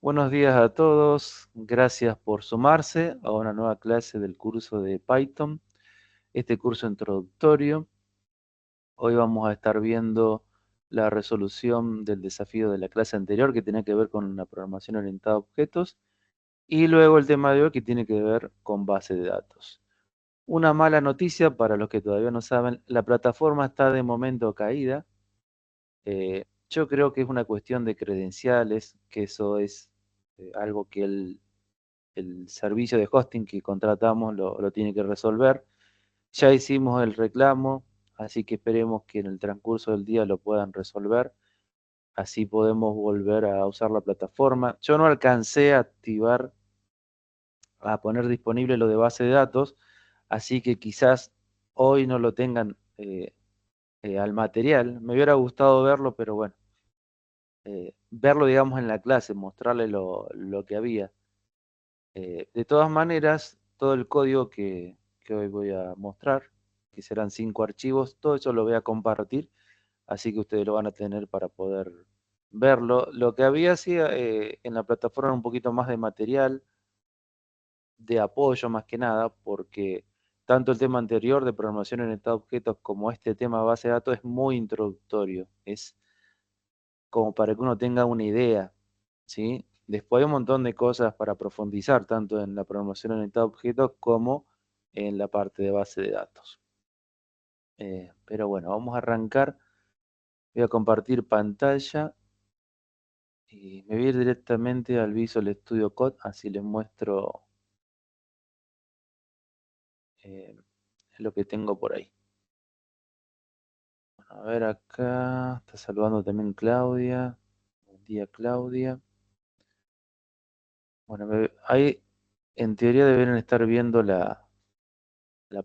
Buenos días a todos, gracias por sumarse a una nueva clase del curso de Python, este curso introductorio. Hoy vamos a estar viendo la resolución del desafío de la clase anterior que tenía que ver con la programación orientada a objetos y luego el tema de hoy que tiene que ver con base de datos. Una mala noticia para los que todavía no saben, la plataforma está de momento caída. Yo creo que es una cuestión de credenciales, que eso es algo que el servicio de hosting que contratamos lo tiene que resolver. Ya hicimos el reclamo, así que esperemos que en el transcurso del día lo puedan resolver. Así podemos volver a usar la plataforma. Yo no alcancé a activar, a poner disponible lo de base de datos, así que quizás hoy no lo tengan al material. Me hubiera gustado verlo, pero bueno, verlo digamos en la clase, mostrarle lo que había. De todas maneras, todo el código que hoy voy a mostrar, que serán 5 archivos, todo eso lo voy a compartir, así que ustedes lo van a tener para poder verlo. Lo que había sí, en la plataforma era un poquito más de material, de apoyo más que nada, porque tanto el tema anterior de programación orientada a objetos como este tema de base de datos es muy introductorio, es como para que uno tenga una idea, ¿sí? Después hay un montón de cosas para profundizar, tanto en la programación orientada a objetos como en la parte de base de datos. Pero bueno, vamos a arrancar. Voy a compartir pantalla y me voy a ir directamente al Visual Studio Code, así les muestro eh, lo que tengo por ahí. Bueno, a ver acá, está saludando también Claudia. Buen día, Claudia. Bueno, ahí en teoría deberían estar viendo la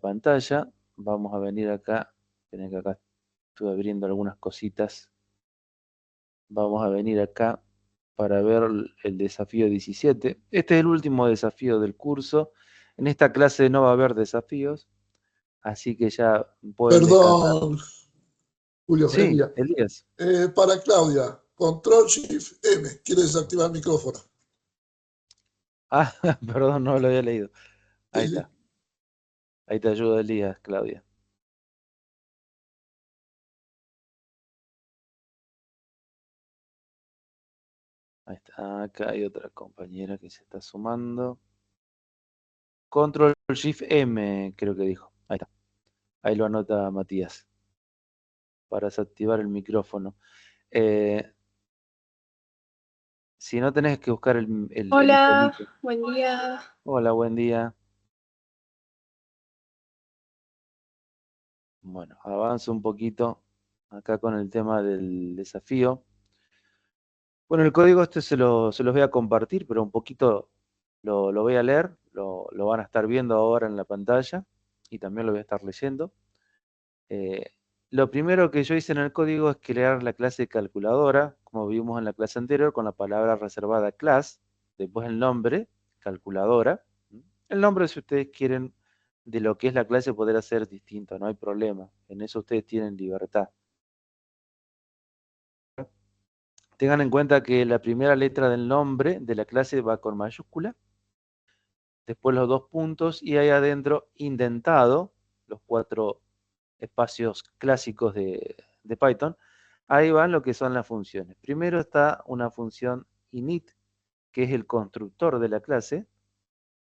pantalla. Vamos a venir acá. Miren que acá estuve abriendo algunas cositas. Vamos a venir acá para ver el desafío 17. Este es el último desafío del curso. En esta clase no va a haber desafíos, así que ya pueden descansar. Perdón, Julio, buen Sí, día. Elías. Para Claudia, Control Shift M, quiere desactivar el micrófono. Ah, perdón, no lo había leído. Ahí Sí, sí. está. Ahí te ayuda Elías, Claudia. Ahí está. Acá hay otra compañera que se está sumando. Control Shift M, creo que dijo. Ahí está. Ahí lo anota Matías para desactivar el micrófono. Eh, si no tenés que buscar el Hola, iconito. buen día. Hola, buen día. Bueno, avanzo un poquito acá con el tema del desafío. Bueno, el código este se los voy a compartir, pero un poquito lo voy a leer, lo van a estar viendo ahora en la pantalla y también lo voy a estar leyendo. Eh, lo primero que yo hice en el código es crear la clase calculadora, como vimos en la clase anterior, con la palabra reservada class, después el nombre, calculadora. El nombre, si ustedes quieren, de lo que es la clase podrá ser distinto, no hay problema. En eso ustedes tienen libertad. Tengan en cuenta que la primera letra del nombre de la clase va con mayúscula, después los dos puntos y ahí adentro indentado, los 4 espacios clásicos de Python, ahí van lo que son las funciones. Primero está una función init, que es el constructor de la clase,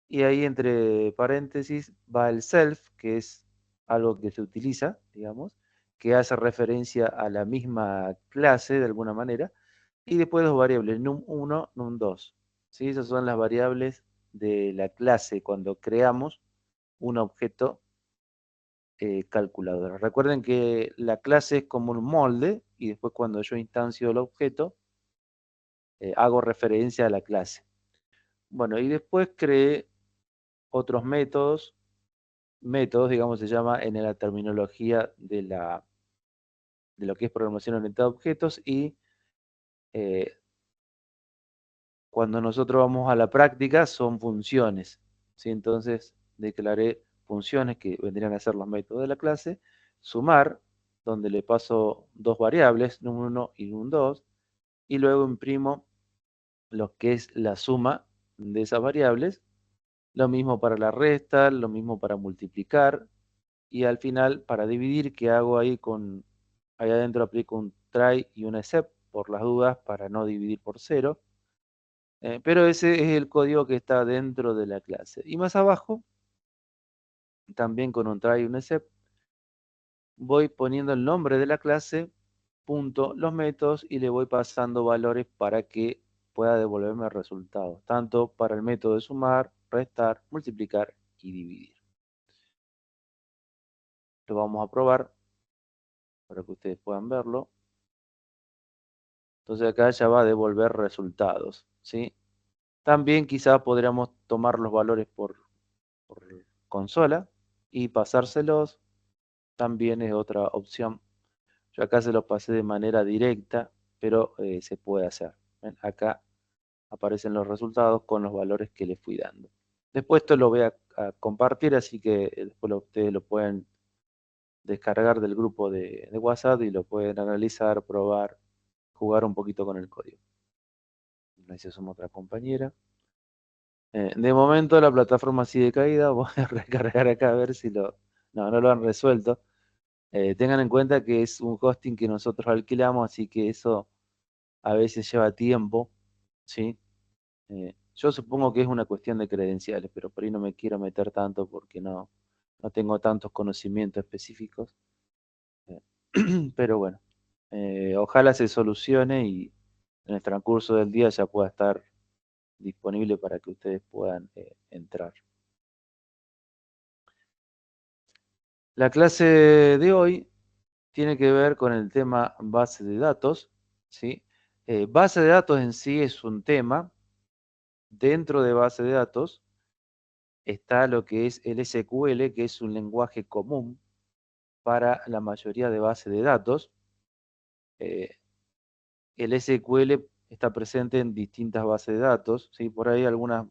y ahí entre paréntesis va el self, que es algo que se utiliza, digamos, que hace referencia a la misma clase de alguna manera, y después dos variables, num1, num2. ¿Sí? Esas son las variables de la clase cuando creamos un objeto calculadora. Recuerden que la clase es como un molde y después cuando yo instancio el objeto, hago referencia a la clase. Bueno, y después creé otros métodos, digamos, se llama en la terminología de lo que es programación orientada a objetos y eh, cuando nosotros vamos a la práctica son funciones. ¿Sí? Entonces declaré funciones que vendrían a ser los métodos de la clase, sumar, donde le paso dos variables, num1 y num2, y luego imprimo lo que es la suma de esas variables. Lo mismo para la resta, lo mismo para multiplicar. Y al final, para dividir, ¿qué hago ahí ahí adentro aplico un try y un except por las dudas para no dividir por 0. Pero ese es el código que está dentro de la clase. Y más abajo, también con un try y un except, voy poniendo el nombre de la clase, punto, los métodos y le voy pasando valores para que pueda devolverme resultados, tanto para el método de sumar, restar, multiplicar y dividir. Lo vamos a probar para que ustedes puedan verlo. Entonces acá ya va a devolver resultados, ¿sí? También quizás podríamos tomar los valores por consola y pasárselos. También es otra opción. Yo acá se los pasé de manera directa, pero se puede hacer. ¿Ven? Acá aparecen los resultados con los valores que les fui dando. Después esto lo voy a compartir, así que después ustedes lo pueden descargar del grupo de WhatsApp y lo pueden analizar, probar, jugar un poquito con el código. Gracias, somos otra compañera. De momento la plataforma sigue caída, voy a recargar acá a ver si no lo han resuelto. Tengan en cuenta que es un hosting que nosotros alquilamos, así que eso a veces lleva tiempo, ¿sí? Yo supongo que es una cuestión de credenciales, pero por ahí no me quiero meter tanto porque no tengo tantos conocimientos específicos. Eh, pero bueno, ojalá se solucione y en el transcurso del día ya pueda estar disponible para que ustedes puedan entrar. La clase de hoy tiene que ver con el tema base de datos, ¿sí? Base de datos en sí es un tema. Dentro de base de datos está lo que es el SQL, que es un lenguaje común para la mayoría de bases de datos. El SQL está presente en distintas bases de datos, ¿sí? Por ahí algunas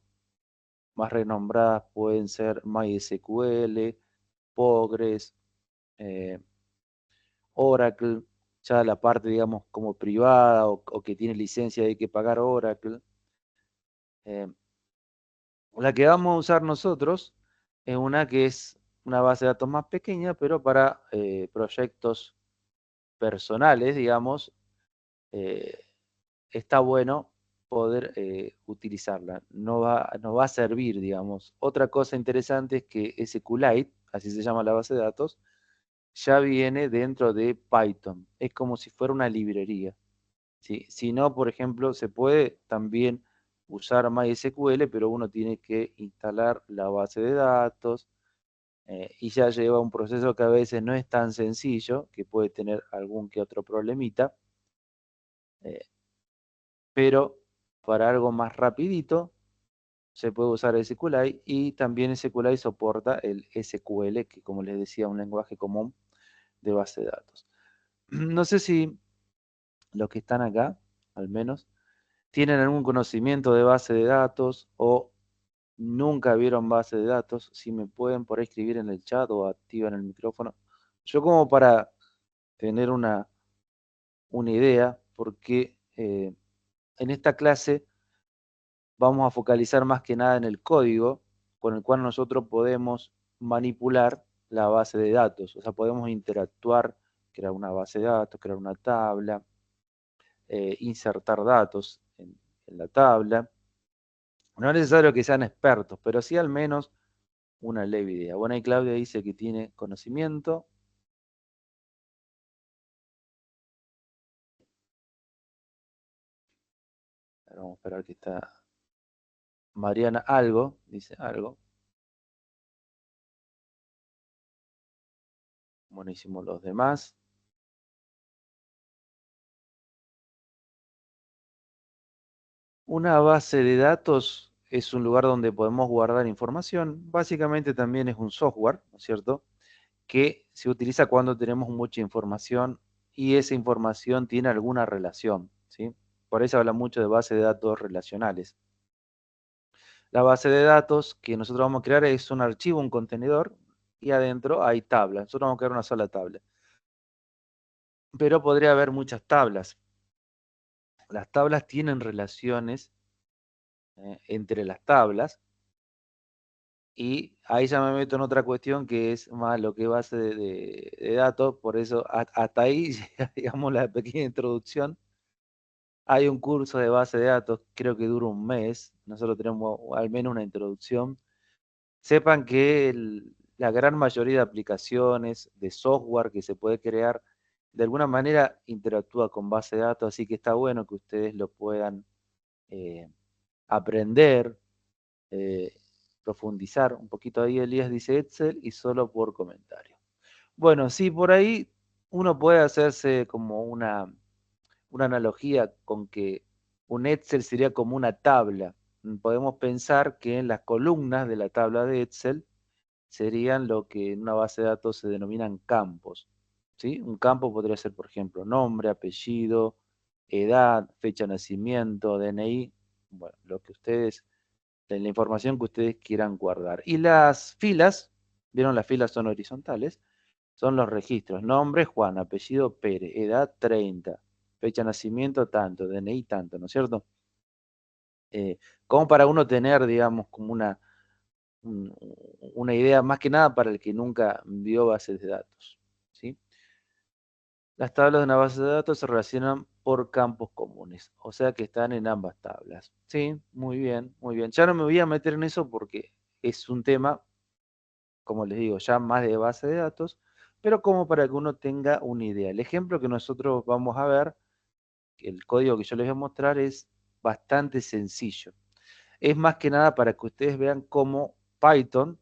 más renombradas pueden ser MySQL, Postgres, eh, Oracle, ya la parte, digamos, como privada o que tiene licencia hay que pagar Oracle. Eh, la que vamos a usar nosotros es una que es una base de datos más pequeña, pero para proyectos personales, digamos, eh, está bueno poder utilizarla. Nos va a servir, digamos. Otra cosa interesante es que SQLite, así se llama la base de datos, ya viene dentro de Python. Es como si fuera una librería. ¿Sí? Si no, por ejemplo, se puede también usar MySQL, pero uno tiene que instalar la base de datos y ya lleva un proceso que a veces no es tan sencillo, que puede tener algún que otro problemita, eh, pero para algo más rapidito se puede usar SQLite y también SQLite soporta el SQL, que como les decía, es un lenguaje común de base de datos. No sé si los que están acá, al menos, tienen algún conocimiento de base de datos o nunca vieron base de datos. Si me pueden por ahí escribir en el chat o activan el micrófono. Yo como para tener una idea, porque en esta clase vamos a focalizar más que nada en el código con el cual nosotros podemos manipular la base de datos. O sea, podemos interactuar, crear una base de datos, crear una tabla, insertar datos en la tabla. No es necesario que sean expertos, pero sí al menos una leve idea. Bueno, ahí Claudia dice que tiene conocimiento. Ahora vamos a esperar que está Mariana algo, dice algo. Buenísimo los demás. Una base de datos es un lugar donde podemos guardar información. Básicamente también es un software, ¿no es cierto? Que se utiliza cuando tenemos mucha información y esa información tiene alguna relación, ¿sí? Por eso habla mucho de base de datos relacionales. La base de datos que nosotros vamos a crear es un archivo, un contenedor, y adentro hay tablas. Nosotros vamos a crear una sola tabla. Pero podría haber muchas tablas. Las tablas tienen relaciones entre las tablas. Y ahí ya me meto en otra cuestión que es más lo que es base de datos, por eso hasta ahí llega, digamos, la pequeña introducción. Hay un curso de base de datos, creo que dura un mes, nosotros tenemos al menos una introducción. Sepan que la gran mayoría de aplicaciones, de software que se puede crear, de alguna manera interactúa con base de datos, así que está bueno que ustedes lo puedan eh, aprender, eh, profundizar un poquito. Ahí Elías dice Excel y solo por comentario. Bueno, sí, por ahí uno puede hacerse como una analogía con que un Excel sería como una tabla. Podemos pensar que en las columnas de la tabla de Excel serían lo que en una base de datos se denominan campos. ¿Sí? Un campo podría ser, por ejemplo, nombre, apellido, edad, fecha de nacimiento, DNI, bueno, lo que ustedes, la información que ustedes quieran guardar. Y las filas, ¿vieron? Las filas son horizontales, son los registros. Nombre, Juan, apellido, Pérez, edad, 30, fecha de nacimiento, tanto, DNI, tanto, ¿no es cierto? Como para uno tener, digamos, como una idea más que nada para el que nunca vio bases de datos. ¿Sí? Las tablas de una base de datos se relacionan por campos comunes, o sea que están en ambas tablas. Sí, muy bien, muy bien. Ya no me voy a meter en eso porque es un tema, como les digo, ya más de base de datos, pero como para que uno tenga una idea. El ejemplo que nosotros vamos a ver, el código que yo les voy a mostrar es bastante sencillo. Es más que nada para que ustedes vean cómo Python,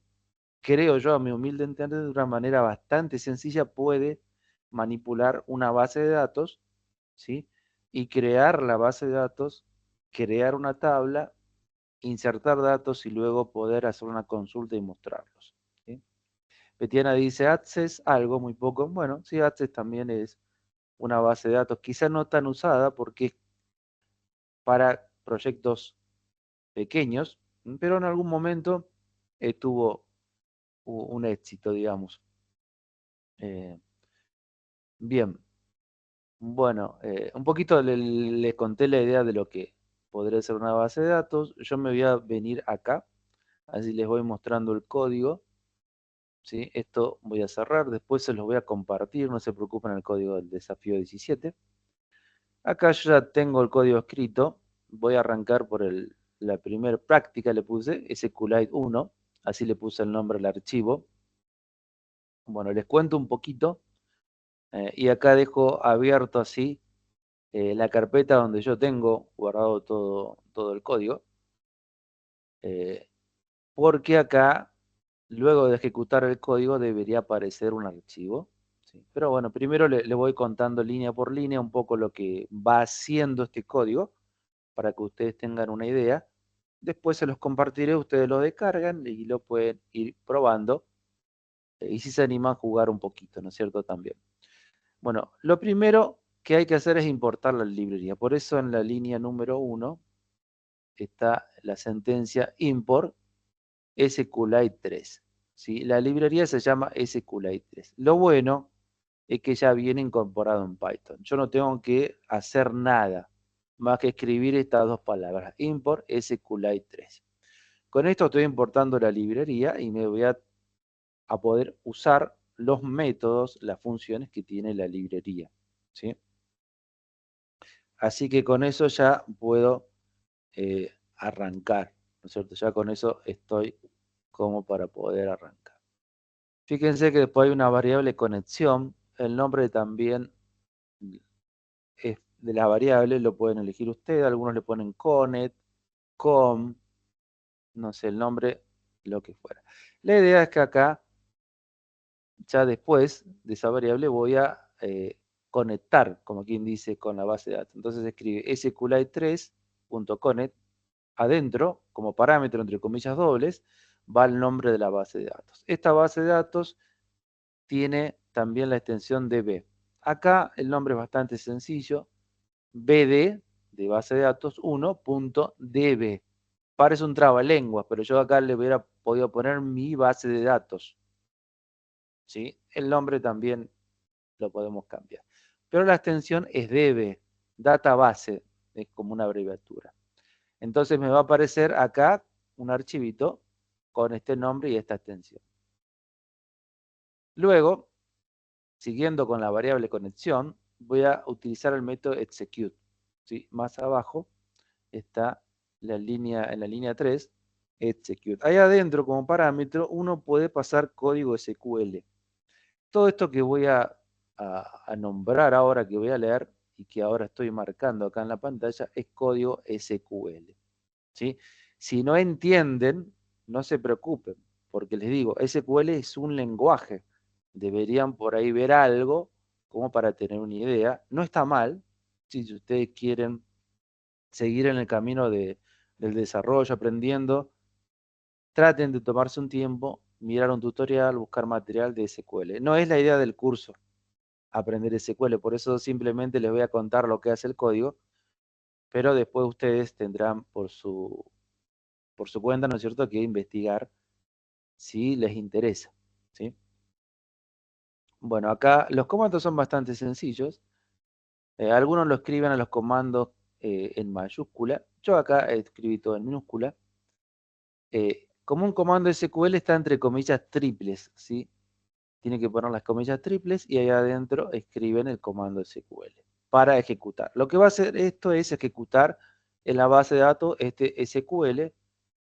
creo yo, a mi humilde entender, de una manera bastante sencilla puede manipular una base de datos, ¿sí? Y crear la base de datos, crear una tabla, insertar datos y luego poder hacer una consulta y mostrarlos. ¿Sí? Betiana dice, Access, algo muy poco. Bueno, sí, Access también es una base de datos, quizá no tan usada porque es para proyectos pequeños, pero en algún momento tuvo un éxito, digamos. Bien, bueno, un poquito les conté la idea de lo que podría ser una base de datos. Yo me voy a venir acá, así les voy mostrando el código. ¿Sí? Esto voy a cerrar, después se los voy a compartir, no se preocupen, el código del desafío 17. Acá yo ya tengo el código escrito, voy a arrancar por la primera práctica, le puse SQLite 1, así le puse el nombre al archivo. Bueno, les cuento un poquito, y acá dejo abierto así la carpeta donde yo tengo guardado todo el código, eh, porque acá, luego de ejecutar el código, debería aparecer un archivo. ¿Sí? Pero bueno, primero le voy contando línea por línea un poco lo que va haciendo este código, para que ustedes tengan una idea. Después se los compartiré, ustedes lo descargan y lo pueden ir probando. Y si se animan a jugar un poquito, ¿no es cierto? También. Bueno, lo primero que hay que hacer es importar la librería. Por eso en la línea número 1 está la sentencia import SQLite 3. ¿Sí? La librería se llama SQLite 3. Lo bueno es que ya viene incorporado en Python. Yo no tengo que hacer nada más que escribir estas dos palabras, import SQLite 3. Con esto estoy importando la librería y me voy a poder usar los métodos, las funciones que tiene la librería. ¿Sí? Así que con eso ya puedo arrancar, ¿no es cierto? Ya con eso estoy como para poder arrancar. Fíjense que después hay una variable conexión, el nombre también es de la variable, lo pueden elegir ustedes, algunos le ponen connect, com, no sé, el nombre, lo que fuera. La idea es que acá, ya después de esa variable, voy a conectar, como quien dice, con la base de datos. Entonces escribe sqlite3.connect, adentro, como parámetro entre comillas dobles, va el nombre de la base de datos. Esta base de datos tiene también la extensión DB. Acá el nombre es bastante sencillo, BD, de base de datos 1.db. Parece un trabalenguas, pero yo acá le hubiera podido poner mi base de datos. ¿Sí? El nombre también lo podemos cambiar. Pero la extensión es DB, database, es como una abreviatura. Entonces me va a aparecer acá un archivito con este nombre y esta extensión. Luego, siguiendo con la variable conexión, voy a utilizar el método execute. ¿Sí? Más abajo está en la línea 3, execute. Ahí adentro, como parámetro, uno puede pasar código SQL. Todo esto que voy a nombrar ahora, que voy a leer y que ahora estoy marcando acá en la pantalla, es código SQL. ¿Sí? Si no entienden, no se preocupen, porque les digo, SQL es un lenguaje. Deberían por ahí ver algo como para tener una idea. No está mal, si ustedes quieren seguir en el camino del desarrollo, aprendiendo, traten de tomarse un tiempo, mirar un tutorial, buscar material de SQL. No es la idea del curso aprender SQL, por eso simplemente les voy a contar lo que hace el código, pero después ustedes tendrán por su cuenta, ¿no es cierto?, que investigar si les interesa, ¿sí? Bueno, acá los comandos son bastante sencillos. Algunos lo escriben a los comandos en mayúscula. Yo acá escribí todo en minúscula. Como un comando SQL está entre comillas triples, ¿sí? Tiene que poner las comillas triples y ahí adentro escriben el comando SQL para ejecutar. Lo que va a hacer esto es ejecutar en la base de datos este SQL.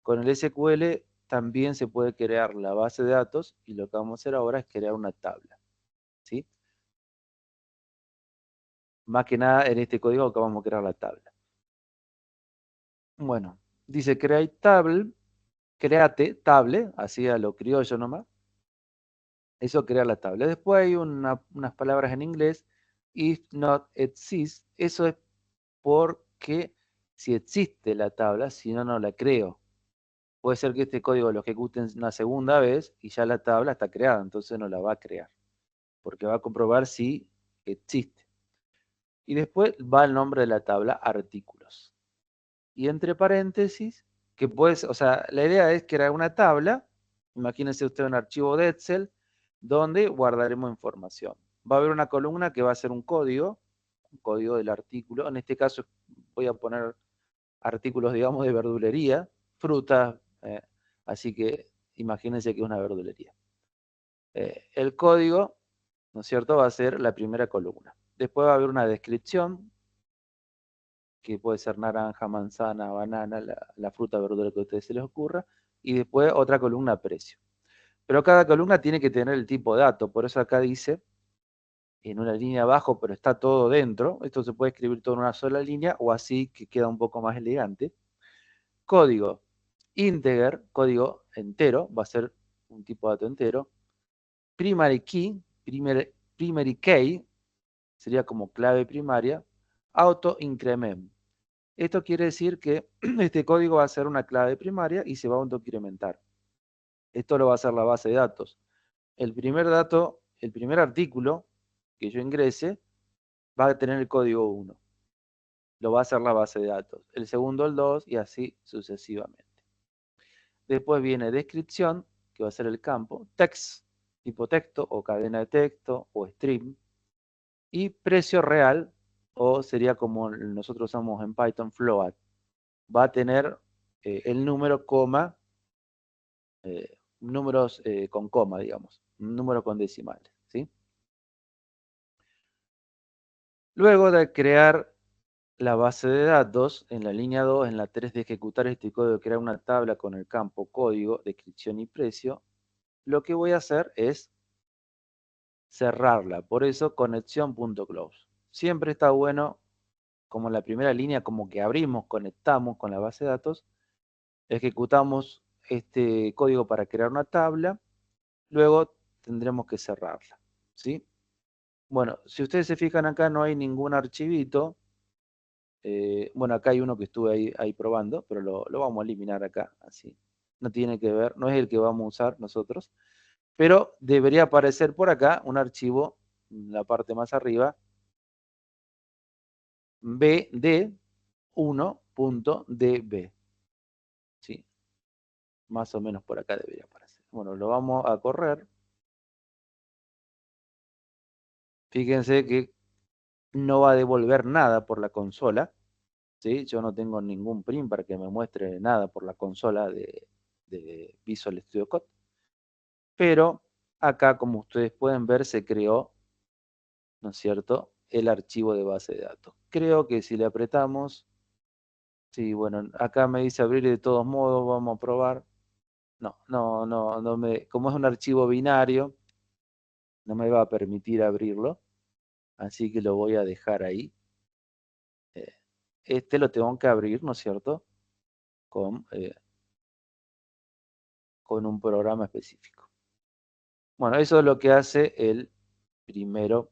Con el SQL también se puede crear la base de datos y lo que vamos a hacer ahora es crear una tabla, ¿sí? Más que nada en este código que vamos a crear la tabla. Bueno, dice create table, create table, así a lo criollo nomás. Eso crea la tabla. Después hay unas palabras en inglés, if not exist. Eso es porque si existe la tabla, si no, no la creo. Puede ser que este código lo ejecuten una segunda vez y ya la tabla está creada, entonces no la va a crear, porque va a comprobar si existe. Y después va el nombre de la tabla, artículos. Y entre paréntesis, que puedes, o sea, la idea es crear una tabla, imagínense usted un archivo de Excel, donde guardaremos información. Va a haber una columna que va a ser un código del artículo. En este caso voy a poner artículos, digamos, de verdulería, frutas, así que imagínense que es una verdulería. El código, ¿no es cierto?, va a ser la primera columna. Después va a haber una descripción, que puede ser naranja, manzana, banana, la fruta, verdura que a ustedes se les ocurra, y después otra columna precio. Pero cada columna tiene que tener el tipo de dato, por eso acá dice en una línea abajo, pero está todo dentro. Esto se puede escribir todo en una sola línea o así que queda un poco más elegante. Código integer, código entero, va a ser un tipo de dato entero. Primary key, primary key, sería como clave primaria. Auto increment. Esto quiere decir que este código va a ser una clave primaria y se va a autoincrementar. Esto lo va a hacer la base de datos. El primer dato, el primer artículo que yo ingrese va a tener el código 1. Lo va a hacer la base de datos. El segundo el 2 y así sucesivamente. Después viene descripción, que va a ser el campo. Text, tipo texto o cadena de texto o string. Y precio real, o sería como nosotros usamos en Python, float. Va a tener el número, coma, números con coma, digamos, un número con decimales, ¿sí? Luego de crear la base de datos, en la línea 2, en la 3 de ejecutar este código, crear una tabla con el campo código, descripción y precio, lo que voy a hacer es cerrarla. Por eso, conexión.close. Siempre está bueno, como en la primera línea, como que abrimos, conectamos con la base de datos, ejecutamos este código para crear una tabla, luego tendremos que cerrarla, ¿sí? Bueno, si ustedes se fijan acá no hay ningún archivito. Bueno, acá hay uno que estuve ahí probando, pero lo vamos a eliminar acá, así. No tiene que ver, no es el que vamos a usar nosotros, pero debería aparecer por acá un archivo, en la parte más arriba, bd1.db, ¿sí? Más o menos por acá debería aparecer. Bueno, lo vamos a correr. Fíjense que no va a devolver nada por la consola. ¿sí? Yo no tengo ningún print para que me muestre nada por la consola de Visual Studio Code. Pero acá, como ustedes pueden ver, se creó, ¿no es cierto?, el archivo de base de datos. Creo que si le apretamos, sí, bueno, acá me dice abrir de todos modos, vamos a probar. No me, como es un archivo binario, no me va a permitir abrirlo, así que lo voy a dejar ahí. Este lo tengo que abrir, ¿no es cierto?, con un programa específico. Bueno, eso es lo que hace el primer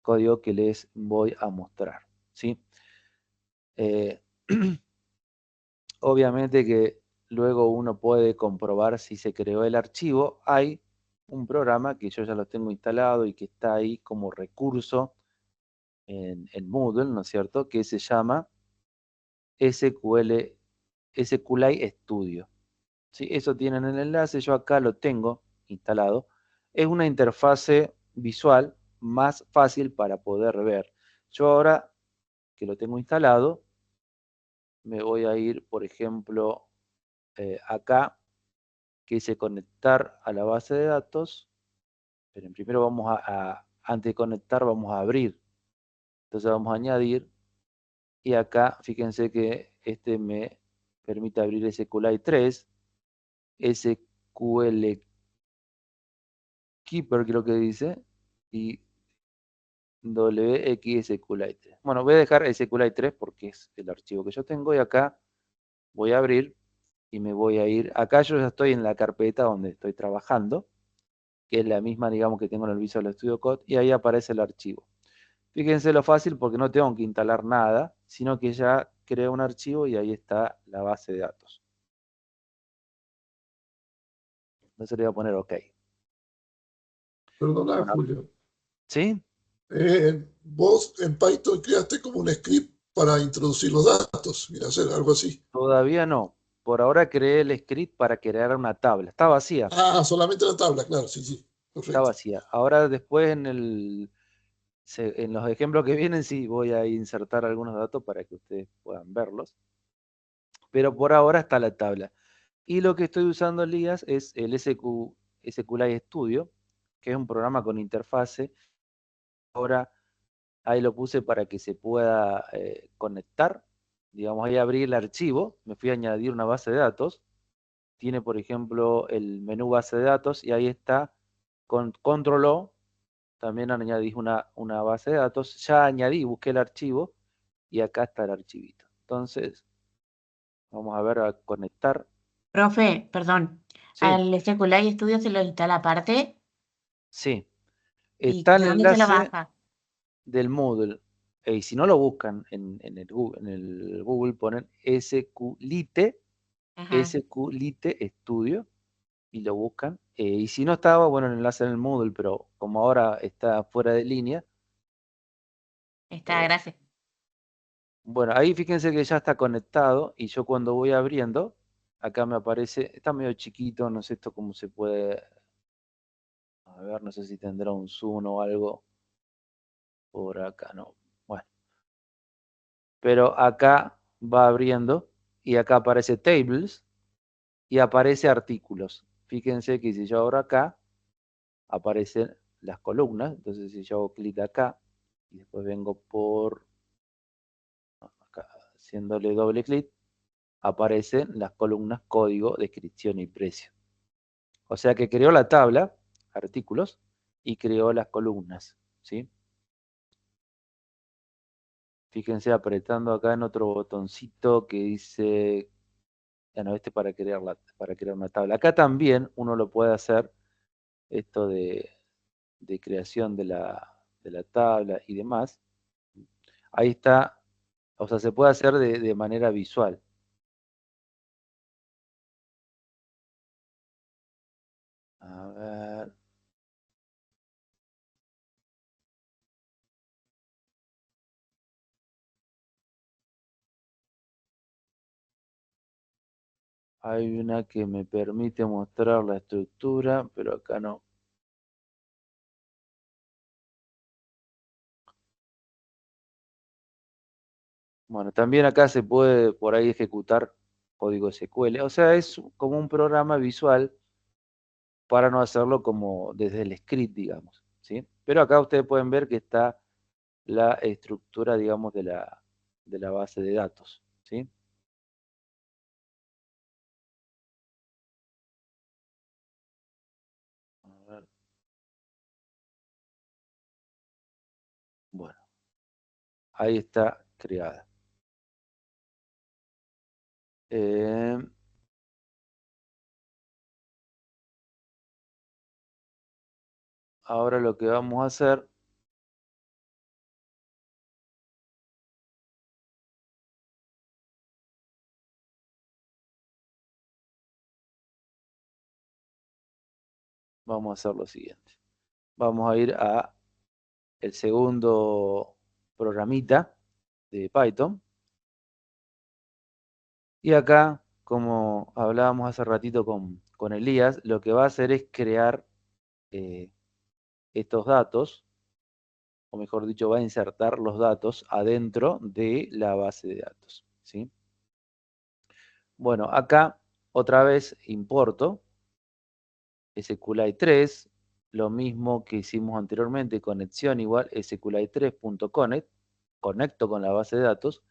código que les voy a mostrar, ¿sí? Eh, obviamente que luego uno puede comprobar si se creó el archivo. Hay un programa que yo ya lo tengo instalado y que está ahí como recurso en Moodle, ¿no es cierto?, que se llama SQLite Studio. ¿Sí? Eso tienen el enlace, yo acá lo tengo instalado. Es una interfase visual más fácil para poder ver. Yo ahora que lo tengo instalado, me voy a ir, por ejemplo, acá, que dice conectar a la base de datos. Pero primero vamos antes de conectar, vamos a abrir. Entonces vamos a añadir. Y acá, fíjense que este me permite abrir SQLite 3, SQL Keeper creo que dice, y WXSQLite. Bueno, voy a dejar SQLite 3 porque es el archivo que yo tengo y acá voy a abrir y me voy a ir. Acá yo ya estoy en la carpeta donde estoy trabajando, que es la misma, digamos, que tengo en el Visual Studio Code, y ahí aparece el archivo. Fíjense lo fácil porque no tengo que instalar nada, sino que ya creo un archivo y ahí está la base de datos. Entonces le voy a poner OK. Perdona, Bueno, Julio. ¿sí? Vos en Python creaste como un script para introducir los datos y hacer algo así. Todavía no. Por ahora creé el script para crear una tabla. Está vacía. Ah, solamente la tabla, claro, sí, sí, Está perfecto. vacía. Ahora después en los ejemplos que vienen sí voy a insertar algunos datos para que ustedes puedan verlos. Pero por ahora está la tabla. Y lo que estoy usando, Elías, es el SQLite Studio, que es un programa con interfase. Ahora ahí lo puse para que se pueda conectar. Digamos, ahí abrí el archivo, me fui a añadir una base de datos. Tiene, por ejemplo, el menú base de datos y ahí está con control O. También añadí una base de datos. Ya añadí, busqué el archivo y acá está el archivito. Entonces, vamos a ver, a conectar. Profe, perdón, Sí, al Secular Studio se lo instala aparte sí. y Está el ¿de dónde se lo enlace baja? del Moodle. Y si no lo buscan en el Google, ponen Ajá, SQLite Studio y lo buscan. Y si no estaba, bueno, el enlace en el Moodle, pero como ahora está fuera de línea, está, eh, gracias. bueno, ahí fíjense que ya está conectado y yo cuando voy abriendo, acá me aparece, está medio chiquito, no sé esto cómo se puede, a ver, no sé si tendrá un zoom o algo por acá, no. Bueno, pero acá va abriendo y acá aparece tables y aparece artículos. Fíjense que si yo abro acá, aparecen las columnas, entonces si yo hago clic acá y después vengo por acá, haciéndole doble clic, aparecen las columnas código, descripción y precio. O sea que creó la tabla, artículos, y creó las columnas, ¿sí? Fíjense apretando acá en otro botoncito que dice, bueno, este para crear una tabla. Acá también uno lo puede hacer, esto de creación de la tabla y demás. Ahí está, o sea, se puede hacer de manera visual. A ver, hay una que me permite mostrar la estructura, pero acá no. Bueno, también acá se puede por ahí ejecutar código SQL. O sea, es como un programa visual para no hacerlo como desde el script, digamos, ¿sí? Pero acá ustedes pueden ver que está la estructura, digamos, de la base de datos, ¿sí? A ver. Bueno, ahí está creada. Eh, ahora lo que vamos a hacer, vamos a hacer lo siguiente. Vamos a ir a el segundo programita de Python. Y acá, como hablábamos hace ratito con Elías, lo que va a hacer es crear eh, estos datos, o mejor dicho, va a insertar los datos adentro de la base de datos, ¿sí? Bueno, acá otra vez importo SQLite 3, lo mismo que hicimos anteriormente, conexión igual SQLite3.connect, conecto con la base de datos,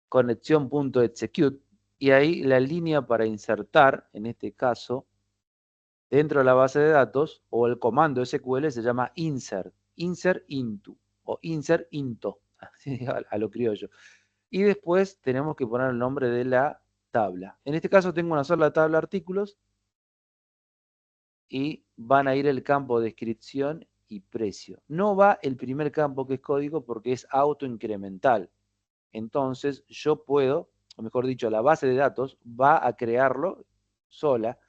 conexión.execute, y ahí la línea para insertar, en este caso, dentro de la base de datos, o el comando SQL se llama insert, insert into, o insert into, así a lo criollo. Y después tenemos que poner el nombre de la tabla. En este caso tengo una sola tabla artículos, y van a ir el campo descripción y precio. No va el primer campo que es código porque es autoincremental. Entonces yo puedo, o mejor dicho, la base de datos va a crearlo sola.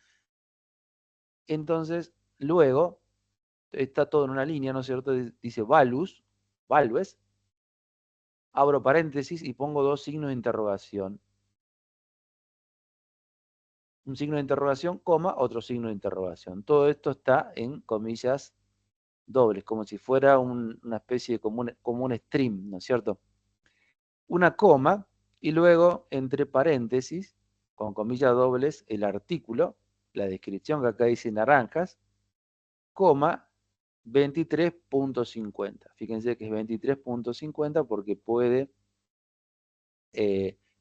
Entonces luego está todo en una línea, ¿no es cierto? Dice values, abro paréntesis y pongo dos signos de interrogación. Un signo de interrogación, coma, otro signo de interrogación. Todo esto está en comillas dobles, como si fuera una especie de como un stream, ¿no es cierto? Una coma y luego entre paréntesis, con comillas dobles, el artículo, la descripción que acá dice naranjas, coma 23.50. Fíjense que es 23.50 porque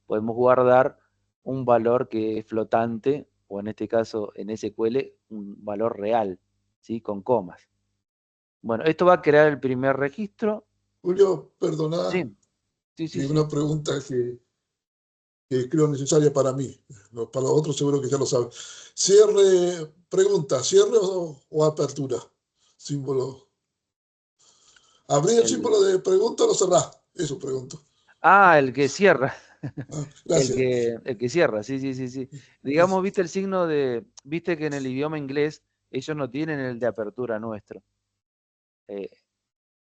podemos guardar un valor que es flotante, o en este caso en SQL, un valor real, ¿sí? Con comas. Bueno, esto va a crear el primer registro. Julio, perdona, Sí, sí, sí, y sí. una pregunta que creo necesaria para mí. Para otros seguro que ya lo saben. Cierre, pregunta, ¿cierre o apertura? Símbolo. ¿Abrir el El, símbolo de pregunta o lo cerrás? Eso pregunto. el que cierra. Ah, gracias. El que cierra, sí, sí, sí, sí. Gracias. Digamos, viste el signo viste que en el idioma inglés ellos no tienen el de apertura nuestro. Eh,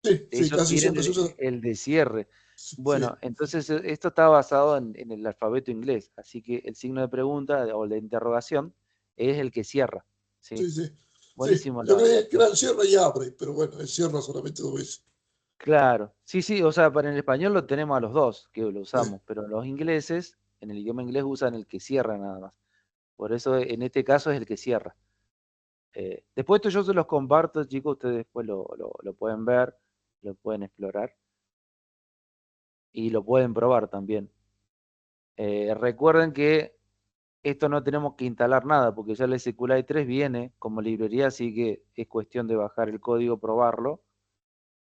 Sí, sí, ellos casi tienen siempre se usa. el de cierre. Sí, Bueno, entonces esto está basado en el alfabeto inglés, así que el signo de pregunta o el de interrogación es el que cierra. ¿Sí? sí, sí. Sí, Buenísimo yo creía que lo era que el cierre y abre, pero bueno, el cierra solamente dos veces. claro, sí, sí, o sea, para el español lo tenemos a los dos, que lo Sí. usamos, pero los ingleses, en el idioma inglés usan el que cierra nada más. Por eso en este caso es el que cierra. Después esto yo se los comparto, chicos, ustedes después lo pueden ver, lo pueden explorar y lo pueden probar también. Recuerden que esto no tenemos que instalar nada, porque ya el SQLite 3 viene como librería, así que es cuestión de bajar el código, probarlo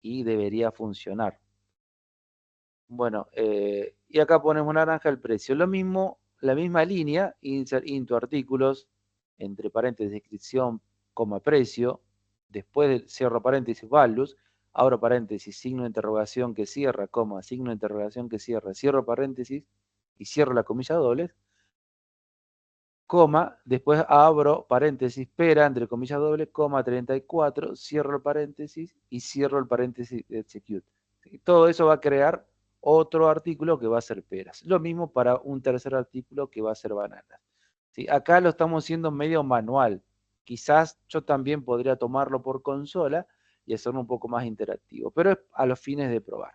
y debería funcionar. Bueno, y acá ponemos naranja el precio. Lo mismo, la misma línea, insert into artículos, entre paréntesis, descripción, coma, precio, después del cierro paréntesis, values, abro paréntesis, signo de interrogación que cierra, coma, signo de interrogación que cierra, cierro paréntesis y cierro la comilla dobles, coma, después abro paréntesis, pera, entre comillas dobles, coma 34, cierro el paréntesis y cierro el paréntesis de execute. Todo eso va a crear otro artículo que va a ser peras. Lo mismo para un tercer artículo que va a ser bananas. ¿Sí? Acá lo estamos haciendo medio manual. Quizás yo también podría tomarlo por consola y hacerlo un poco más interactivo, pero es a los fines de probar.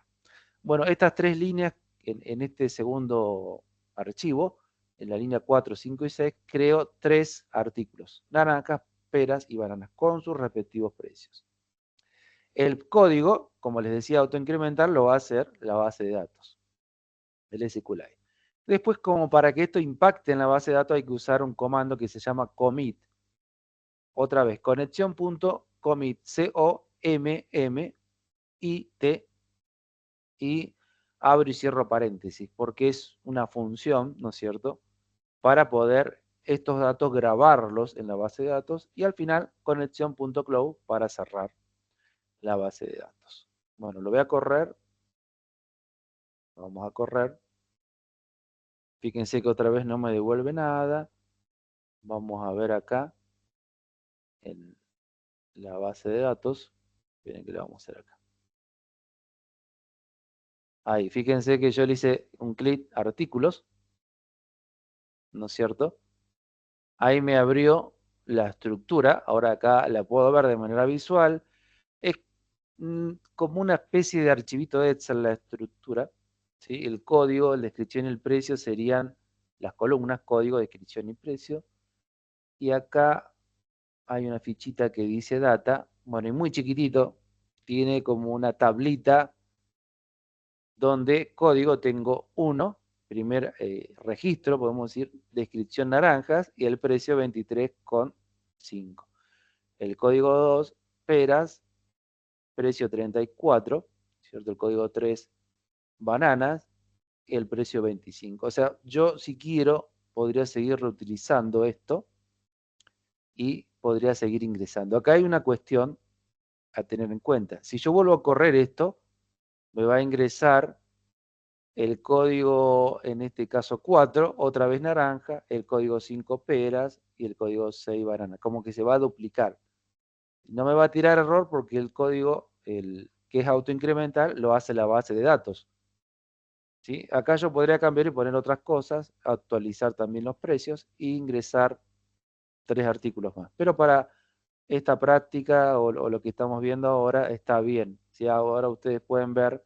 Bueno, estas tres líneas en este segundo archivo, en la línea 4, 5 y 6, creo 3 artículos, naranjas, peras y bananas, con sus respectivos precios. El código, como les decía, autoincremental, lo va a hacer la base de datos, el SQLite. Después, como para que esto impacte en la base de datos, hay que usar un comando que se llama commit. Otra vez, conexión.commit, C-O-M-M-I-T, y abro y cierro paréntesis, porque es una función, ¿no es cierto?, para poder estos datos grabarlos en la base de datos, y al final conexión.close para cerrar la base de datos. Bueno, lo voy a correr. Vamos a correr. Fíjense que otra vez no me devuelve nada. Vamos a ver acá en la base de datos. Miren que le vamos a hacer acá. Ahí, fíjense que yo le hice un clic artículos, ¿no es cierto? Ahí me abrió la estructura. Ahora acá la puedo ver de manera visual. Es como una especie de archivito de Excel la estructura, ¿sí? El código, la descripción y el precio serían las columnas, código, descripción y precio. Y acá hay una fichita que dice data. Bueno, y muy chiquitito, tiene como una tablita donde código tengo 1, primer registro, podemos decir, descripción naranjas, y el precio 23,5. El código 2, peras, precio 34, ¿cierto? El código 3, bananas, y el precio 25. O sea, yo si quiero, podría seguir reutilizando esto y podría seguir ingresando. Acá hay una cuestión a tener en cuenta. Si yo vuelvo a correr esto, me va a ingresar el código, en este caso 4, otra vez naranja, el código 5 peras y el código 6 banana. Como que se va a duplicar. No me va a tirar error porque el código, el que es autoincremental, lo hace la base de datos. ¿Sí? Acá yo podría cambiar y poner otras cosas, actualizar también los precios e ingresar 3 artículos más. Pero para esta práctica o lo que estamos viendo ahora está bien. ¿Sí? Ahora ustedes pueden ver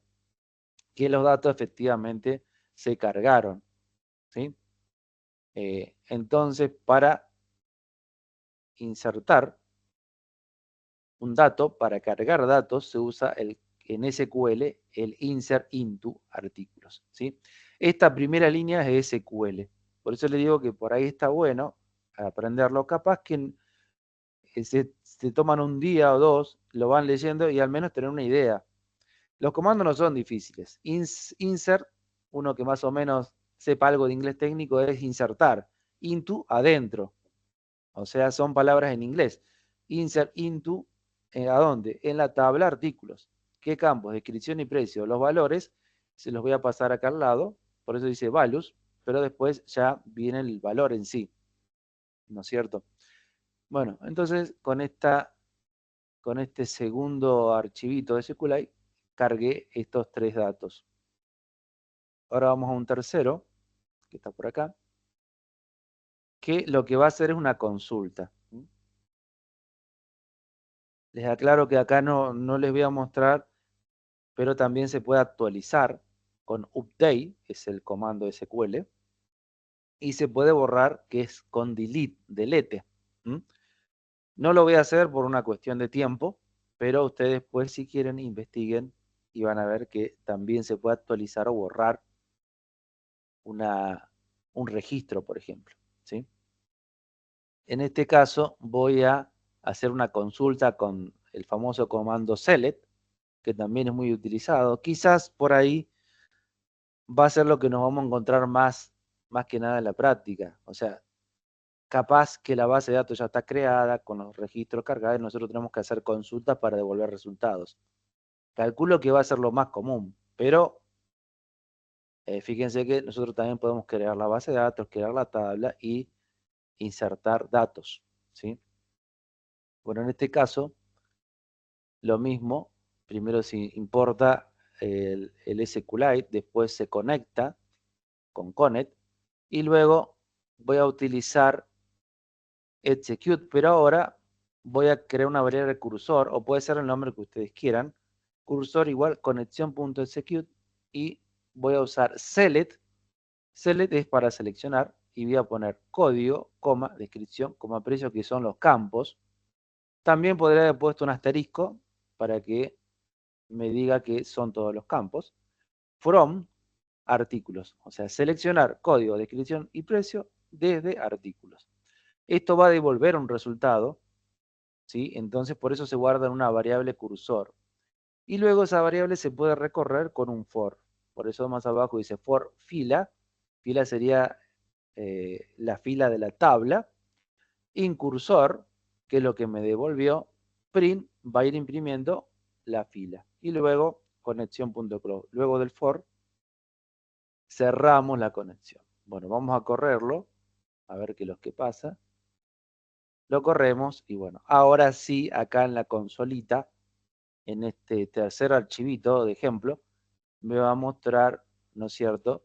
que los datos efectivamente se cargaron. ¿Sí? Entonces, para insertar un dato, para cargar datos, se usa en SQL el insert into artículos. ¿Sí? Esta primera línea es SQL. Por eso le digo que por ahí está bueno aprenderlo. Capaz que se toman un día o dos, lo van leyendo y al menos tener una idea. Los comandos no son difíciles. Insert, uno que más o menos sepa algo de inglés técnico, es insertar. Into, adentro. O sea, son palabras en inglés. Insert into, ¿a dónde? En la tabla artículos. ¿Qué campos? Descripción y precio. Los valores se los voy a pasar acá al lado. Por eso dice values, pero después ya viene el valor en sí. ¿No es cierto? Bueno, entonces con este segundo archivito de SQLite cargué estos 3 datos. Ahora vamos a un tercero, que está por acá, que lo que va a hacer es una consulta. Les aclaro que acá no les voy a mostrar, pero también se puede actualizar con update, que es el comando SQL, y se puede borrar, que es con delete. No lo voy a hacer por una cuestión de tiempo, pero ustedes pues si quieren investiguen y van a ver que también se puede actualizar o borrar un registro, por ejemplo. ¿Sí? En este caso voy a hacer una consulta con el famoso comando select, que también es muy utilizado. Quizás por ahí va a ser lo que nos vamos a encontrar más que nada en la práctica. O sea, capaz que la base de datos ya está creada con los registros cargados y nosotros tenemos que hacer consultas para devolver resultados. Calculo que va a ser lo más común, pero fíjense que nosotros también podemos crear la base de datos, crear la tabla y insertar datos. ¿Sí? Bueno, en este caso, lo mismo. Primero se importa el SQLite, después se conecta con Connect y luego voy a utilizar execute, pero ahora voy a crear una variable cursor, o puede ser el nombre que ustedes quieran, cursor igual conexión.execute, y voy a usar select. Select es para seleccionar y voy a poner código, coma, descripción, coma, precio, que son los campos. También podría haber puesto un asterisco para que me diga que son todos los campos. From artículos, o sea, seleccionar código, descripción y precio desde artículos. Esto va a devolver un resultado, ¿sí? Entonces por eso se guarda en una variable cursor. Y luego esa variable se puede recorrer con un for. Por eso más abajo dice for fila. Fila sería la fila de la tabla. Incursor, que es lo que me devolvió. Print va a ir imprimiendo la fila. Y luego conexión.close. Luego del for cerramos la conexión. Bueno, vamos a correrlo. A ver qué es lo que pasa. Lo corremos y bueno, ahora sí, acá en la consolita, en este tercer archivito de ejemplo, me va a mostrar, ¿no es cierto?,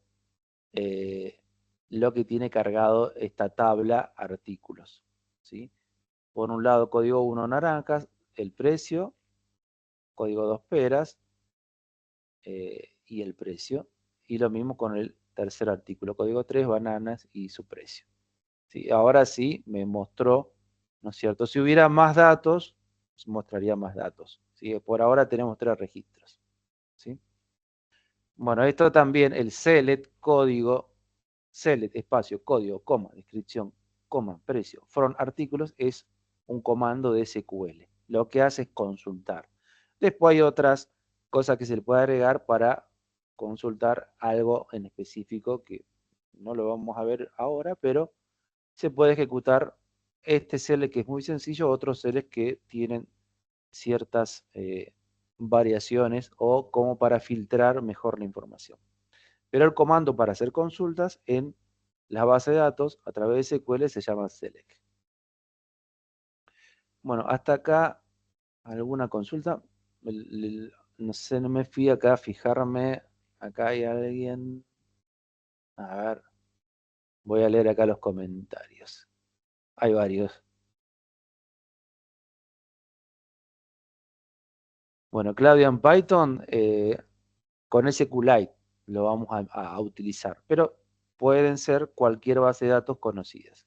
lo que tiene cargado esta tabla artículos, ¿sí? Por un lado, código 1 naranjas, el precio, código 2 peras y el precio. Y lo mismo con el tercer artículo, código 3 bananas y su precio. ¿Sí? Ahora sí me mostró, ¿no es cierto? Si hubiera más datos, mostraría más datos. ¿Sí? Por ahora tenemos 3 registros. ¿Sí? Bueno, esto también, el select, código, select, espacio, código, coma, descripción, coma, precio, from artículos, es un comando de SQL. Lo que hace es consultar. Después hay otras cosas que se le puede agregar para consultar algo en específico que no lo vamos a ver ahora, pero se puede ejecutar este select que es muy sencillo, otros select que tienen ciertas variaciones o como para filtrar mejor la información. Pero el comando para hacer consultas en la base de datos a través de SQL se llama select. Bueno, hasta acá alguna consulta. No sé, no me fui acá a fijarme. Acá hay alguien. A ver, voy a leer acá los comentarios. Hay varios. Bueno, Claudia en Python con SQLite lo vamos a utilizar, pero pueden ser cualquier base de datos conocidas.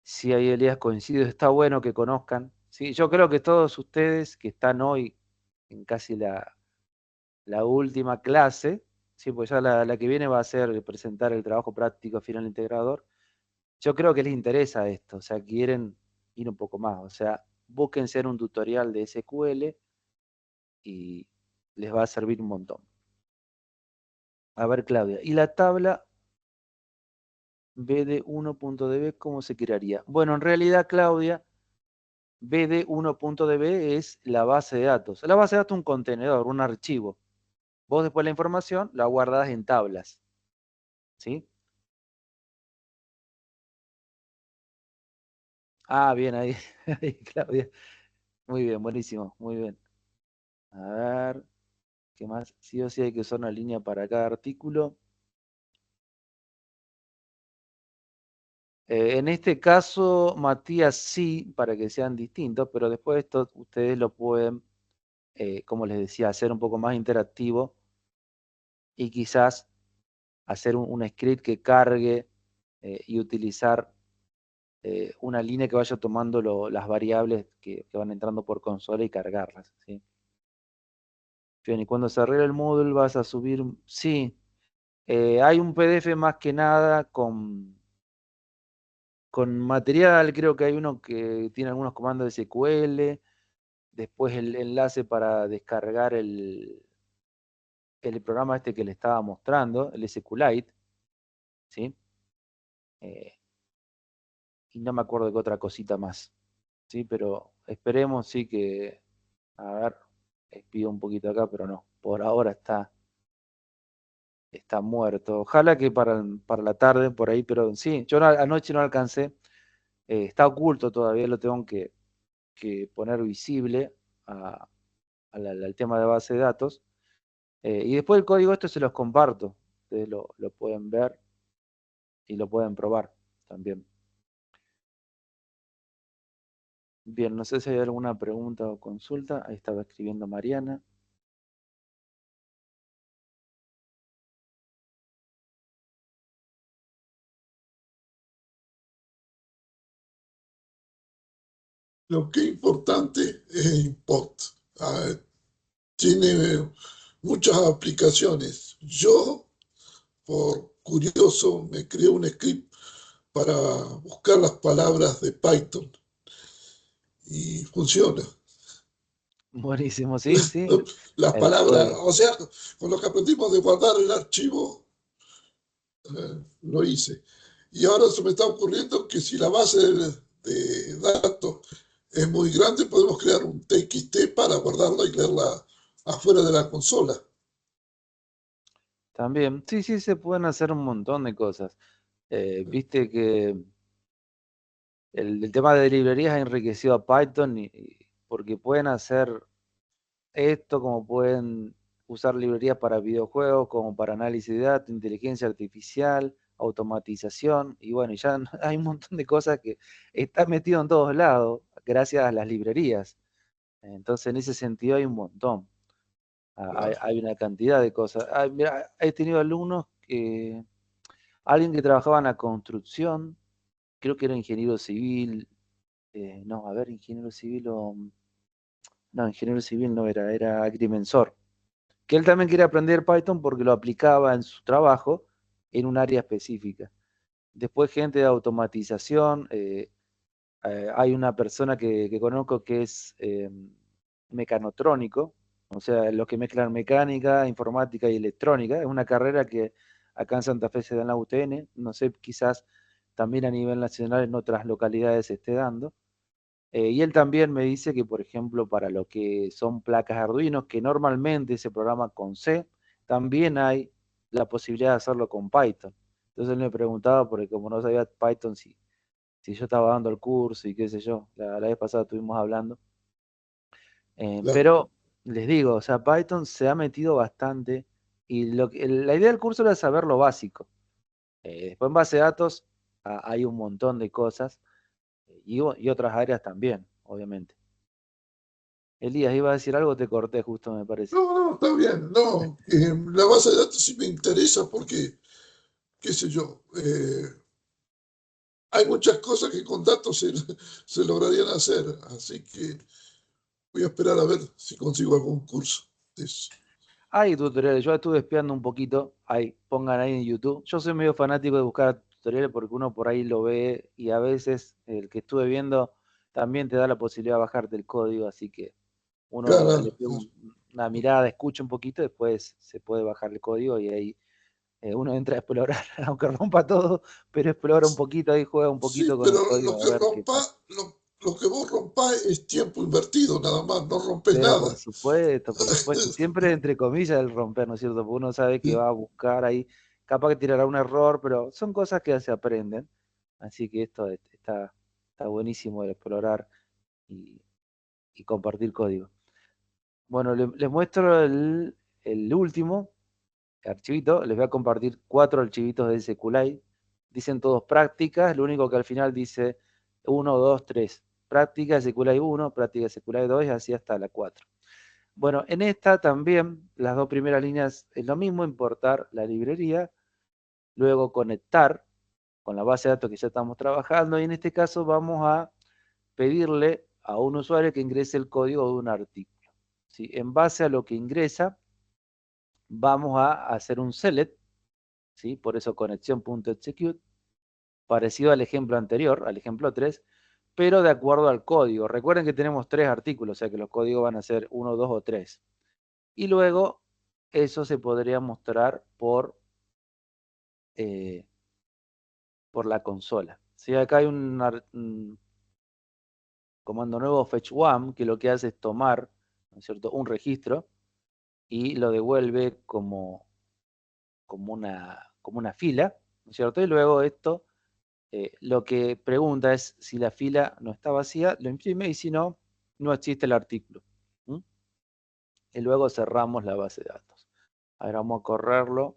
Si hay Elías coincidido, está bueno que conozcan. ¿Sí? Yo creo que todos ustedes que están hoy en casi la última clase, ¿sí? Pues ya la que viene va a ser presentar el trabajo práctico final integrador. Yo creo que les interesa esto, o sea, quieren ir un poco más, o sea, búsquense en un tutorial de SQL y les va a servir un montón. A ver, Claudia, ¿y la tabla bd1.db cómo se crearía? Bueno, en realidad, Claudia, bd1.db es la base de datos. La base de datos es un contenedor, un archivo. Vos después la información la guardás en tablas. ¿Sí? Ah, bien, ahí, ahí, Claudia. Muy bien, buenísimo, muy bien. A ver, ¿qué más? Sí o sí hay que usar una línea para cada artículo. En este caso, Matías sí, para que sean distintos, pero después esto ustedes lo pueden, como les decía, hacer un poco más interactivo y quizás hacer un script que cargue y utilizar una línea que vaya tomando las variables que van entrando por consola y cargarlas. ¿Sí? Bien, y cuando se arregle el módulo vas a subir, sí, hay un PDF más que nada con material, creo que hay uno que tiene algunos comandos de SQL, después el enlace para descargar el programa este que le estaba mostrando, el SQLite, ¿sí? Y no me acuerdo de qué otra cosita más, ¿sí? Pero esperemos, sí, que, a ver, pido un poquito acá, pero no, por ahora está muerto. Ojalá que para la tarde, por ahí, pero sí, yo anoche no alcancé, está oculto todavía, lo tengo que poner visible al tema de base de datos. Y después el código esto se los comparto, ustedes lo pueden ver y lo pueden probar también. Bien, no sé si hay alguna pregunta o consulta. Ahí estaba escribiendo Mariana. Lo que es importante es el import. Tiene muchas aplicaciones. Yo, por curioso, me creé un script para buscar las palabras de Python y funciona. Buenísimo, sí, sí. Las El palabras, código. o sea, con lo que aprendimos de guardar el archivo, lo hice. Y ahora se me está ocurriendo que si la base de datos es muy grande, podemos crear un TXT para guardarla y leerla afuera de la consola. También, sí, sí, se pueden hacer un montón de cosas. Viste que el tema de librerías ha enriquecido a Python porque pueden hacer esto, como pueden usar librerías para videojuegos, como para análisis de datos, inteligencia artificial, automatización, y bueno, ya hay un montón de cosas que está metido en todos lados gracias a las librerías. Entonces, en ese sentido hay un montón. Claro. Hay una cantidad de cosas. Mira, he tenido alumnos que, alguien que trabajaba en la construcción, creo que era ingeniero civil, no, a ver, ingeniero civil o... No, ingeniero civil no era, era agrimensor. Que él también quería aprender Python porque lo aplicaba en su trabajo en un área específica. Después gente de automatización, hay una persona que conozco que es mecanotrónico, o sea, los que mezclan mecánica, informática y electrónica. Es una carrera que acá en Santa Fe se da en la UTN, no sé, quizás también a nivel nacional en otras localidades se esté dando. Y él también me dice que, por ejemplo, para lo que son placas Arduino, que normalmente se programa con C, también hay la posibilidad de hacerlo con Python. Entonces él me preguntaba, porque como no sabía Python, si yo estaba dando el curso y qué sé yo, la vez pasada estuvimos hablando. La, Pero les digo, o sea, Python se ha metido bastante y la idea del curso era saber lo básico. Después en base de datos hay un montón de cosas y otras áreas también, obviamente. Elías, iba a decir algo, te corté justo, me parece. no, no, está bien. No, la base de datos sí me interesa porque, qué sé yo, hay muchas cosas que con datos se lograrían hacer. Así que voy a esperar a ver si consigo algún curso de eso. Hay tutoriales, yo estuve espiando un poquito, ahí, pongan ahí en YouTube. Yo soy medio fanático de buscar tutoriales porque uno por ahí lo ve y a veces el que estuve viendo también te da la posibilidad de bajarte el código, así que uno le Claro, pega una mirada, escucha un poquito, después se puede bajar el código y ahí uno entra a explorar, aunque rompa todo, pero explora un poquito, ahí juega un sí, poquito con el pero código a ver qué pasa. lo que vos rompás es tiempo invertido, nada más, no rompes Pero nada. por supuesto, siempre entre comillas el romper, ¿no es cierto? Porque uno sabe que va a buscar ahí, capaz que tirará un error, pero son cosas que se aprenden. Así que esto está buenísimo de explorar y, y compartir código. Bueno, les muestro el último archivito, les voy a compartir 4 archivitos de SQLite. Dicen todos prácticas, lo único que al final dice 1, 2, 3. Práctica SQLite 1, práctica SQLite 2 y así hasta la 4. Bueno, en esta también, las dos primeras líneas es lo mismo, importar la librería, luego conectar con la base de datos que ya estamos trabajando y en este caso vamos a pedirle a un usuario que ingrese el código de un artículo. ¿Sí? En base a lo que ingresa, vamos a hacer un select, ¿sí? Por eso conexión.execute, parecido al ejemplo anterior, al ejemplo 3, pero de acuerdo al código. Recuerden que tenemos 3 artículos, o sea que los códigos van a ser 1, 2 o 3. Y luego eso se podría mostrar eh, por la consola. ¿Sí? Acá hay un comando nuevo, fetch one, que lo que hace es tomar, ¿no es cierto?, un registro y lo devuelve como una fila, ¿no es cierto? Y luego esto lo que pregunta es si la fila no está vacía, lo imprime y si no, no existe el artículo. ¿Mm? Y luego cerramos la base de datos. Ahora vamos a correrlo,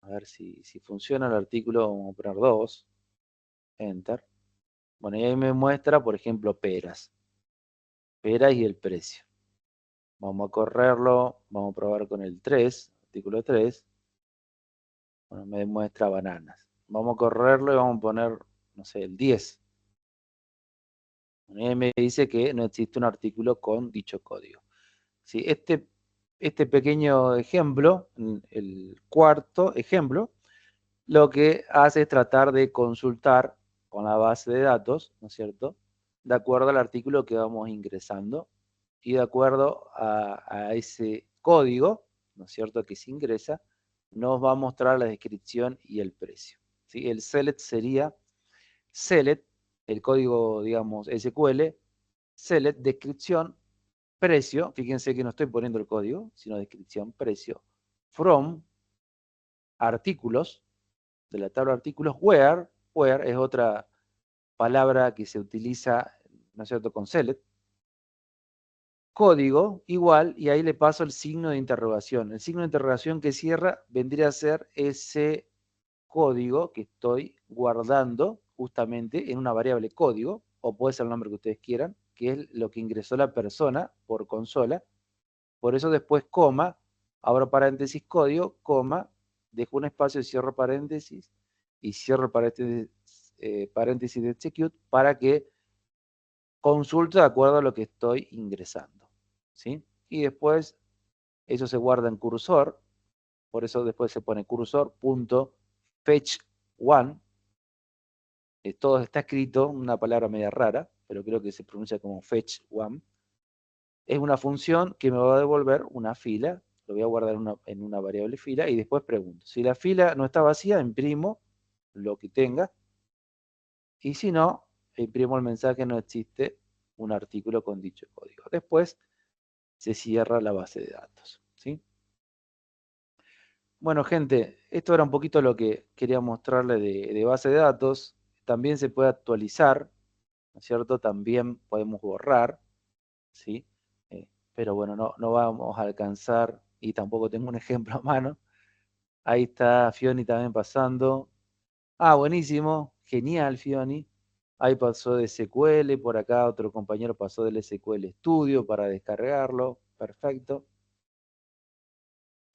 a ver si funciona el artículo, vamos a poner 2, enter. Bueno, y ahí me muestra, por ejemplo, peras y el precio. Vamos a correrlo, vamos a probar con el 3, artículo 3. Bueno, me muestra bananas. Vamos a correrlo y vamos a poner, no sé, el 10. Me dice que no existe un artículo con dicho código. ¿Sí? Este pequeño ejemplo, el cuarto ejemplo, lo que hace es tratar de consultar con la base de datos, ¿no es cierto?, de acuerdo al artículo que vamos ingresando y de acuerdo a ese código, ¿no es cierto?, que se ingresa, nos va a mostrar la descripción y el precio. ¿Sí? El select sería select, el código, digamos, SQL, select, descripción, precio, fíjense que no estoy poniendo el código, sino descripción, precio, from, artículos, de la tabla de artículos, where es otra palabra que se utiliza, ¿no es cierto?, con select, código, igual, y ahí le paso el signo de interrogación. El signo de interrogación que cierra vendría a ser ese código que estoy guardando justamente en una variable código, o puede ser el nombre que ustedes quieran, que es lo que ingresó la persona por consola. Por eso después coma, abro paréntesis código, coma, dejo un espacio, cierro paréntesis y cierro paréntesis de execute para que consulte de acuerdo a lo que estoy ingresando. ¿Sí? Y después eso se guarda en cursor, por eso después se pone cursor.fetch1. Todo está escrito, una palabra media rara, pero creo que se pronuncia como fetch1. Es una función que me va a devolver una fila, lo voy a guardar en una variable fila y después pregunto. Si la fila no está vacía, imprimo lo que tenga y si no, imprimo el mensaje no existe un artículo con dicho código. Después se cierra la base de datos. ¿Sí? Bueno, gente, esto era un poquito lo que quería mostrarle de base de datos. También se puede actualizar, ¿no es cierto? También podemos borrar, ¿sí? Pero bueno, no vamos a alcanzar y tampoco tengo un ejemplo a mano. Ahí está Fioni también pasando. Ah, buenísimo, genial Fioni. Ahí pasó de SQL, por acá otro compañero pasó del SQL Studio para descargarlo. Perfecto.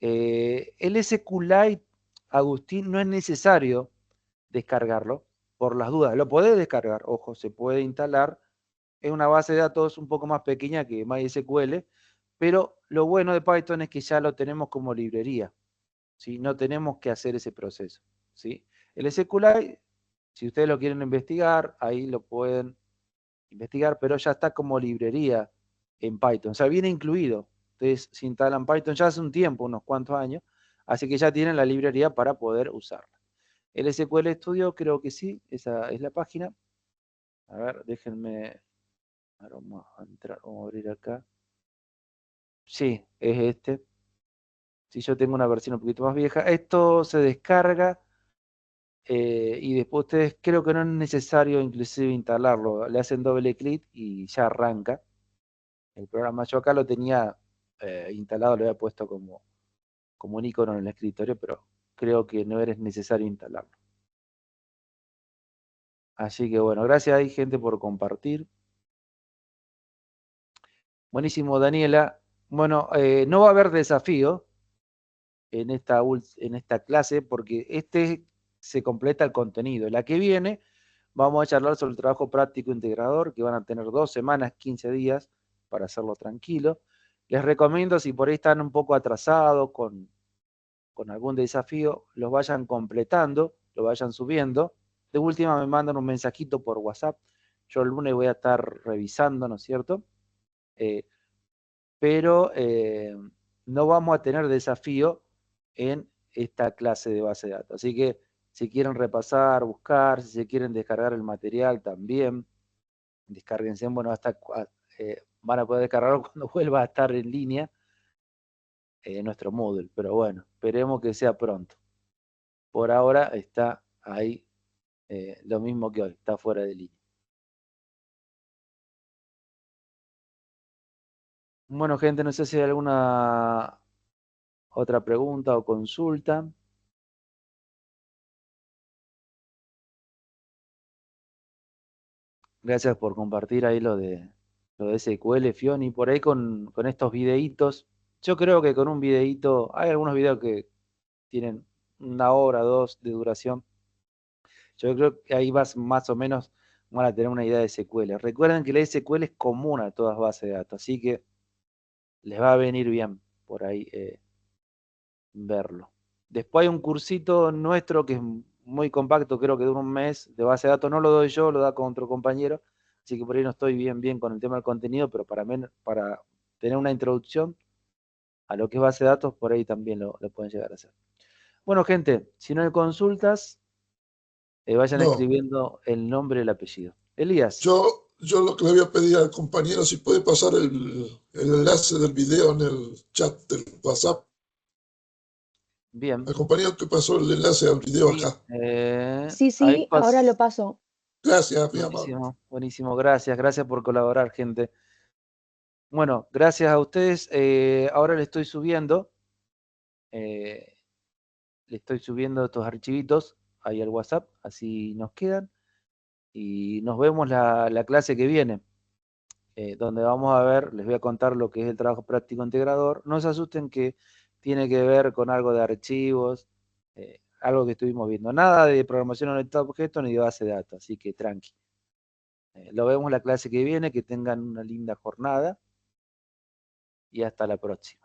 El SQLite, Agustín, no es necesario descargarlo, por las dudas. Lo podés descargar, ojo, se puede instalar. Es una base de datos un poco más pequeña que MySQL, pero lo bueno de Python es que ya lo tenemos como librería, ¿sí? No tenemos que hacer ese proceso, ¿sí? El SQLite, si ustedes lo quieren investigar, ahí lo pueden investigar, pero ya está como librería en Python, o sea, viene incluido. Ustedes se instalan Python ya hace un tiempo, unos cuantos años, así que ya tienen la librería para poder usarla. El SQL Studio creo que sí, esa es la página. A ver, déjenme, ahora vamos a entrar, vamos a abrir acá. Sí, es este. Si yo tengo una versión un poquito más vieja, esto se descarga y después ustedes creo que no es necesario inclusive instalarlo. Le hacen doble clic y ya arranca el programa. Yo acá lo tenía instalado, lo había puesto como un icono en el escritorio, pero creo que no es necesario instalarlo. Así que bueno, gracias ahí gente por compartir. Buenísimo, Daniela. Bueno, no va a haber desafío en esta clase porque se completa el contenido. La que viene vamos a charlar sobre el trabajo práctico integrador, que van a tener 2 semanas, 15 días para hacerlo tranquilo. Les recomiendo, si por ahí están un poco atrasados con algún desafío, los vayan completando, lo vayan subiendo. De última me mandan un mensajito por WhatsApp. Yo el lunes voy a estar revisando, ¿no es cierto? Pero no vamos a tener desafío en esta clase de base de datos. Así que si quieren repasar, buscar, si se quieren descargar el material también, descárguense. Bueno, van a poder descargarlo cuando vuelva a estar en línea nuestro Moodle. Pero bueno, esperemos que sea pronto. Por ahora está ahí lo mismo que hoy, está fuera de línea. Bueno, gente, no sé si hay alguna otra pregunta o consulta. Gracias por compartir ahí lo de SQL, Fioni, por ahí con estos videitos. Yo creo que con un videito, hay algunos videos que tienen 1 hora, 2 de duración. Yo creo que ahí vas más o menos van a tener una idea de SQL. Recuerden que la SQL es común a todas bases de datos, así que les va a venir bien por ahí verlo. Después hay un cursito nuestro que es muy compacto, creo que dura un mes, de base de datos. No lo doy yo, lo da con otro compañero, así que por ahí no estoy bien con el tema del contenido, pero para tener una introducción a lo que es base de datos, por ahí también lo pueden llegar a hacer. Bueno, gente, si no hay consultas, vayan No, escribiendo el nombre y el apellido. Elías. yo lo que le voy a pedir al compañero, si puede pasar el enlace del video en el chat del WhatsApp. Bien. Al compañero que pasó el enlace al video Sí, acá. Sí, ahora lo paso. Gracias, mi amor. Buenísimo. Gracias por colaborar, gente. Bueno, gracias a ustedes. Ahora le estoy subiendo estos archivitos ahí al WhatsApp, así nos quedan. Y nos vemos la clase que viene, donde vamos a ver, les voy a contar lo que es el trabajo práctico integrador. No se asusten que tiene que ver con algo de archivos, algo que estuvimos viendo. Nada de programación orientada a objetos ni de base de datos, así que tranqui. Lo vemos la clase que viene, que tengan una linda jornada y hasta la próxima.